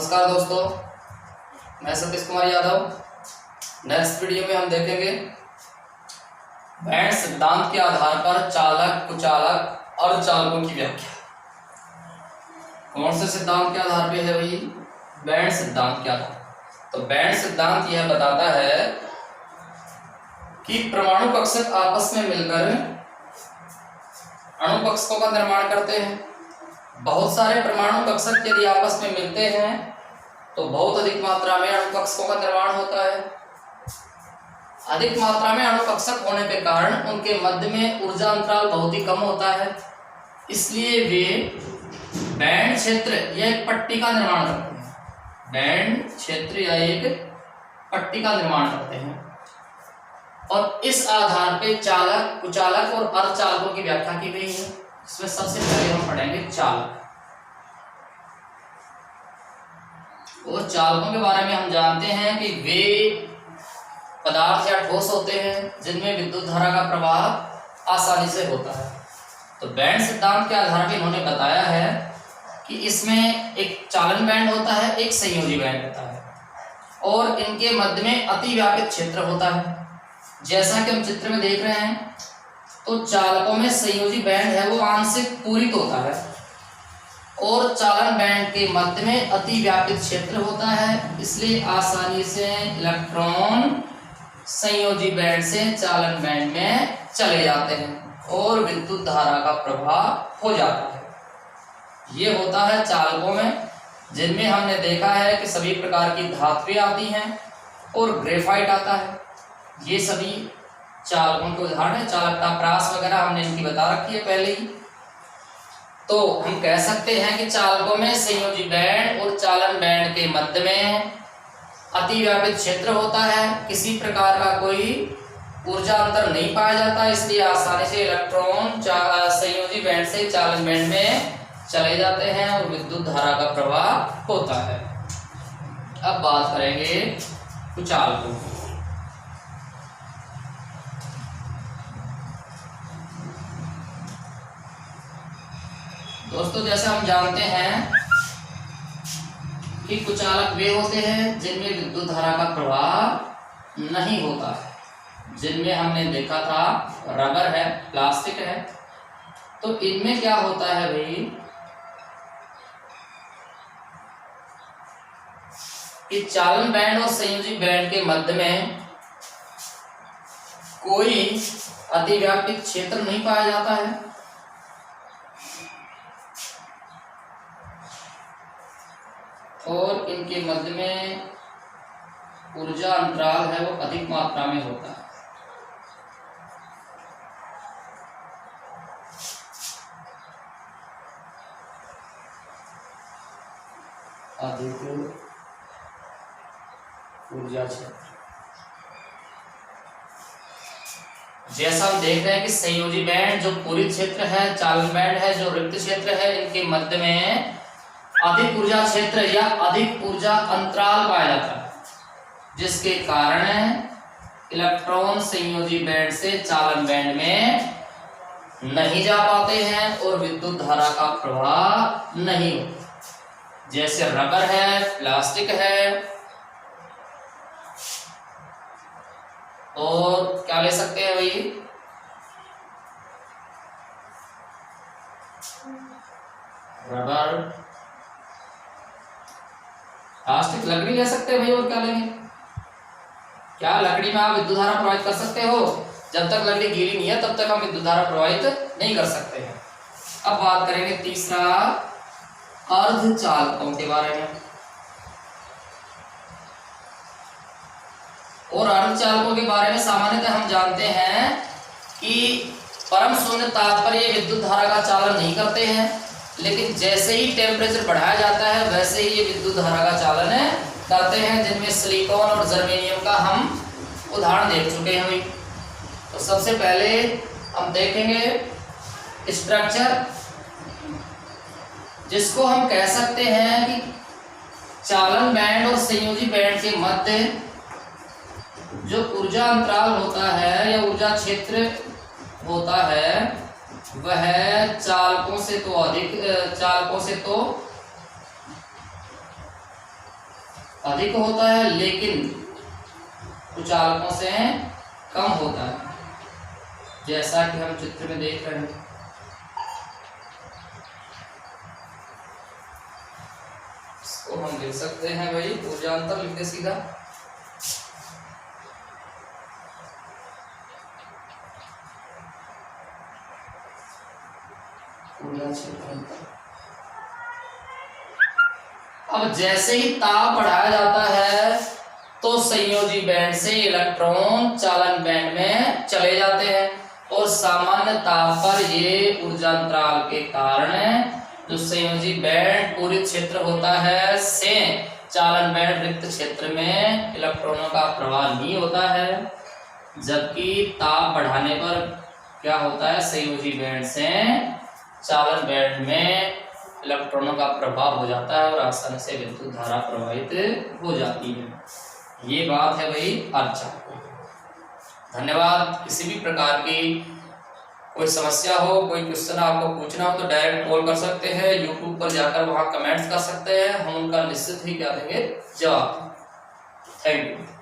नमस्कार दोस्तों, मैं सतीश कुमार यादव। नेक्स्ट वीडियो में हम देखेंगे बैंड सिद्धांत के आधार पर चालक, कुचालक और चालकों की व्याख्या। कौन से सिद्धांत के आधार पे है भाई? बैंड सिद्धांत के आधार। तो बैंड सिद्धांत यह बताता है कि परमाणु कक्षक आपस में मिलकर अणु कक्षकों का निर्माण करते हैं। बहुत सारे परमाणु कक्षक यदि आपस में मिलते हैं तो बहुत अधिक मात्रा में अणु कक्षकों का निर्माण होता है। अधिक मात्रा में अणु कक्षक होने के कारण उनके मध्य में ऊर्जा अंतराल बहुत ही कम होता है, इसलिए वे बैंड क्षेत्र या एक पट्टी का निर्माण करते हैं। बैंड क्षेत्र या एक पट्टी का निर्माण करते हैं और इस आधार पे चालक, कुचालक और अर्धचालकों की व्याख्या की गई है। इसमें सबसे पहले हम पढ़ेंगे चालक। और चालकों के बारे में हम जानते हैं कि वे पदार्थ या ठोस होते हैं जिनमें विद्युत धारा का प्रवाह आसानी से होता है। तो बैंड सिद्धांत के आधार पर इन्होंने बताया है कि इसमें एक चालन बैंड होता है, एक संयोजी बैंड होता है और इनके मध्य में अतिव्यापित क्षेत्र होता है। जैसा कि हम चित्र में देख रहे हैं तो चालकों में संयोजी बैंड है वो आंशिक पूरित होता है और चालन बैंड के मध्य में अतिव्यापित क्षेत्र होता है, इसलिए आसानी से इलेक्ट्रॉन संयोजी बैंड से चालन बैंड में चले जाते हैं और विद्युत धारा का प्रवाह हो जाता है। ये होता है चालकों में, जिनमें हमने देखा है कि सभी प्रकार की धातुएं आती हैं और ग्रेफाइट आता है। ये सभी चालकों के उदाहरण है। चालकता, प्रास वगैरह हमने इनकी बता रखी है पहले ही। तो हम कह सकते हैं कि चालकों में संयोजी बैंड और चालन बैंड के मध्य में अतिव्यापित क्षेत्र होता है। किसी प्रकार का कोई ऊर्जा अंतर नहीं पाया जाता, इसलिए आसानी से इलेक्ट्रॉन संयोजी बैंड से चालन बैंड में चले जाते हैं और विद्युत धारा का प्रवाह होता है। अब बात करेंगे कुचालकों की। दोस्तों, जैसे हम जानते हैं कि कुचालक वे होते हैं जिनमें विद्युत धारा का प्रवाह नहीं होता है। जिनमें हमने देखा था रबर है, प्लास्टिक है। तो इनमें क्या होता है भाई कि चालन बैंड और संयोजी बैंड के मध्य में कोई अतिव्यापित क्षेत्र नहीं पाया जाता है और इनके मध्य में ऊर्जा अंतराल है वो अधिक मात्रा में होता है। अधिक ऊर्जा क्षेत्र। जैसा हम देख रहे हैं कि संयोजी बैंड जो पूरित क्षेत्र है, चालन बैंड है जो रिक्त क्षेत्र है, इनके मध्य में अधिक ऊर्जा क्षेत्र या अधिक ऊर्जा अंतराल पाया जाता है, जिसके कारण इलेक्ट्रॉन संयोजी बैंड से चालन बैंड में नहीं जा पाते हैं और विद्युत धारा का प्रवाह नहीं होता। जैसे रबर है, प्लास्टिक है और क्या ले सकते हैं भाई? रबर, प्लास्टिक, लकड़ी ले सकते हैं भाई। और क्या लेंगे? क्या लकड़ी में आप विद्युत धारा प्रवाहित कर सकते हो? जब तक लकड़ी गीली नहीं है तब तक हम विद्युत धारा प्रवाहित नहीं कर सकते हैं। अब बात करेंगे तीसरा, अर्धचालकों के बारे में। और अर्धचालकों के बारे में सामान्यतः हम जानते हैं कि परम शून्य तात्पर्य विद्युत धारा का चालन नहीं करते हैं, लेकिन जैसे ही टेम्परेचर बढ़ाया जाता है वैसे ही ये विद्युत धारा का चालन करते हैं, जिनमें सिलिकॉन और जर्मेनियम का हम उदाहरण देख चुके हैं भाई। तो सबसे पहले हम देखेंगे स्ट्रक्चर, जिसको हम कह सकते हैं कि चालन बैंड और संयोजी बैंड के मध्य जो ऊर्जा अंतराल होता है या ऊर्जा क्षेत्र होता है वह चालकों से तो अधिक होता है, लेकिन कुचालकों से कम होता है, जैसा कि हम चित्र में देख रहे हैं। इसको हम लिख सकते हैं भाई, ऊर्जा अंतर लिखते सीधा। ऊर्जा क्षेत्र अंतर। अब जैसे ही ताप बढ़ाया जाता है तो संयोजी बैंड से इलेक्ट्रॉन चालन बैंड में चले जाते हैं, और सामान्य ताप पर ये ऊर्जा अंतराल के कारण जो संयोजी बैंड पूरित क्षेत्र होता है से चालन बैंड रिक्त क्षेत्र में इलेक्ट्रॉनों का प्रवाह नहीं होता है, जबकि ताप बढ़ाने पर क्या होता है, संयोजी बैंड से चालन बैंड में इलेक्ट्रॉनों का प्रभाव हो जाता है और आसानी से विद्युत धारा प्रवाहित हो जाती है। ये बात है भाई अर्धचालकों। धन्यवाद। किसी भी प्रकार की कोई समस्या हो, कोई क्वेश्चन आपको पूछना हो तो डायरेक्ट कॉल कर सकते हैं, यूट्यूब पर जाकर वहां कमेंट्स कर सकते हैं, हम उनका निश्चित ही क्या देंगे जवाब। Thank you.